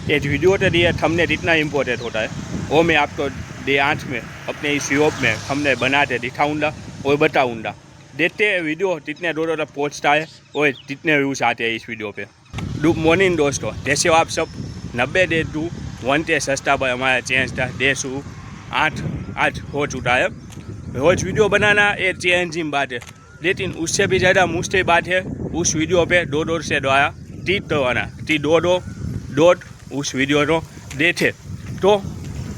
ये वीडियो तो दिए थंबनेल इतना इम्पोर्टेंट होता है, वो मैं आपको डे 8 में अपने इस यूट्यूब में थंबनेल बना के दिखाऊंगा और बताऊंगा। देखते हैं वीडियो जितने दूर तक पहुँचता है और जितने व्यूज़ आते हैं इस वीडियो पे। गुड मॉर्निंग दोस्तों, जैसे हो आप सब। 90 डे टू 1K सब्सक्राइबर हमारा चेंज था, डे 8 आज हो चुका है। रोज़ वीडियो बनाना एक चैलेंजिंग बात है, लेकिन उससे भी ज़्यादा मुश्किल बात है उस वीडियो पे दो से द्वारा टीक करवाना, टी दो उस वीडियो को देखे। तो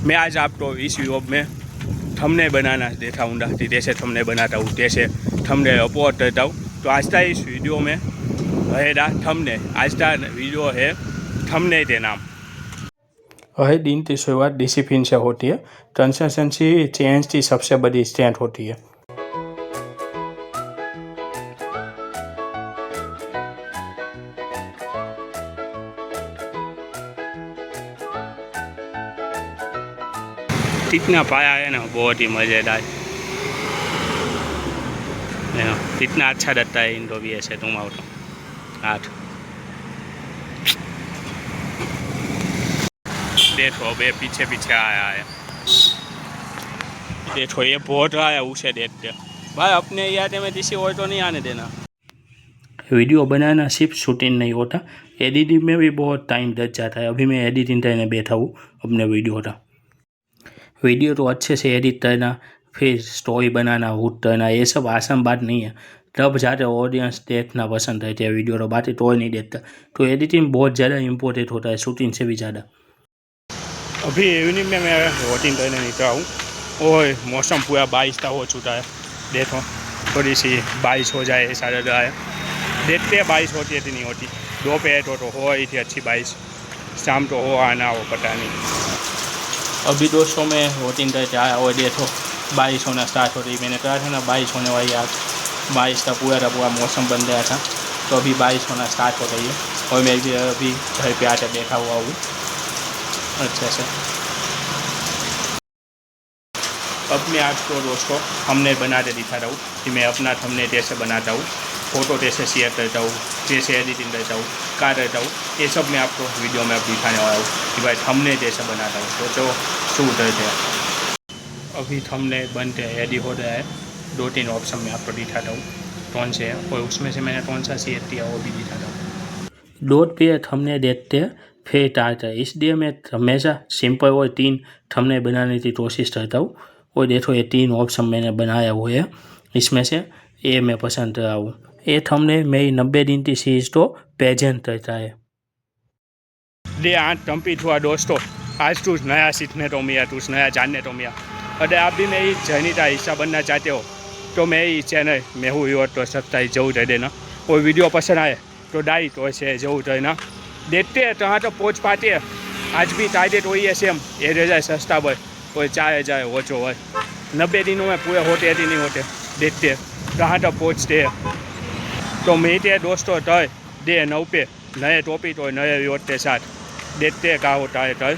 मैं आज आपको इस वीडियो में थंबनेल बनाना दिखाऊंगा कि जैसे थंबनेल बनाता हूँ, कैसे थंबनेल अपलोड करता हूँ। तो आज का इस वीडियो में रहेगा थंबनेल। आज का वीडियो है थंबनेल के नाम। हर दिन की शुरुआत डिसिप्लिन से होती है। कंसिस्टेंसी चेंज की सबसे बड़ी स्ट्रेंथ होती है। कितना पाया है ना, बहुत ही मज़ेदार। कितना अच्छा लगता है इनको भी ऐसे तुम आओ तो 8 देखो वे पीछे पीछे आया है, देखो ये बहुत रहा है, उसे देखते भाई अपने याद में किसी और तो नहीं आने देना। वीडियो बनाना सिर्फ शूटिंग नहीं होता, एडिटिंग में भी बहुत टाइम लग जाता है। अभी मैं एडिटिंग करने बैठा हूँ अपने वीडियो का। वीडियो तो अच्छे से एडिट करना, फिर स्टोरी बनाना, हुड करना, ये सब आसान बात नहीं है। तब जाते ऑडियंस देखना पसंद करते हैं वीडियो, तो बातें तो नहीं देखता। तो एडिटिंग बहुत ज़्यादा इम्पोर्टेंट होता है, शूटिंग से भी ज़्यादा। अभी इवनिंग में मैं वोटिंग करने निकला हूँ और मौसम पूरा बारिश का हो चुका है। देखो थोड़ी सी बारिश हो जाए ऐसा लग रहा है। देखते हैं बारिश होती है कि नहीं होती। दोपहर तो हो रही थी अच्छी बारिश, शाम तो हो आना हो पता नहीं। अभी दोस्तों में वोटिंग करके आया और देखो बारिश होना स्टार्ट हो रही। मैंने कहा था ना बारिश होने वाली, आज बारिश का पूरा मौसम बन गया था। तो अभी बारिश होना स्टार्ट हो रही है और मैं भी अभी घर पे आकर बैठा हुआ हूँ अच्छे से। अब मैं आपको दोस्तों थंबनेल बना के दिखा रहा हूँ कि मैं अपना थंबनेल कैसे बनाता हूँ, फ़ोटो कैसे शेयर करता हूँ, कैसे एडिटिंग करता हूँ, क्या करता हूँ, ये सब मैं आपको वीडियो में अब दिखाने वाला हूँ कि भाई थंबनेल कैसे बनाता हूँ। तो जो शुरू करते हैं। अभी थंबनेल बनते हैं, एडिट हो रहा है। 2-3 ऑप्शन में आपको दिखाता हूँ कौन से है, और उसमें से मैंने कौन सा शेयर किया वो भी दिखाता हूँ। डॉट पे थंबनेल देखते हैं फिर टालता है, इसलिए मैं हमेशा सिंपल और 3 थंबनेल बनाने की कोशिश करता हूँ। और देखो ये 3 ऑप्शन मैंने बनाया हुआ है, इसमें से ये मैं पसंद कर रहा हूँ। ये थंबनेल मेरी 90 दिन की सीरीज को प्रेजेंट करता है। डे 8 कंप्लीट हुआ दोस्तों। आज कुछ नया सीखने को मिला, कुछ नया जानने को मिला। अगर आप भी मेरी जर्नी का हिस्सा बनना चाहते हो तो मेरी चैनल मैं हूँ यूर तो सब्सक्राइब जरूर कर देना। और वीडियो पसंद आए तो लाइक और शेयर जरूर करना। देखते हैं कहाँ तो पहुँच पाते हैं। आज भी टारगेट वही है सेम, 1000 सब्सक्राइबर और 4000 वॉचओवर। 90 दिनों में पूरे होते हैं कि नहीं होते, देखते हैं कहाँ तक पहुँचते हैं। तो मिलते हैं दोस्तों कल डे 9 पे नए टॉपिक और नए व्यूअर के साथ। देखते हैं क्या होता है कल।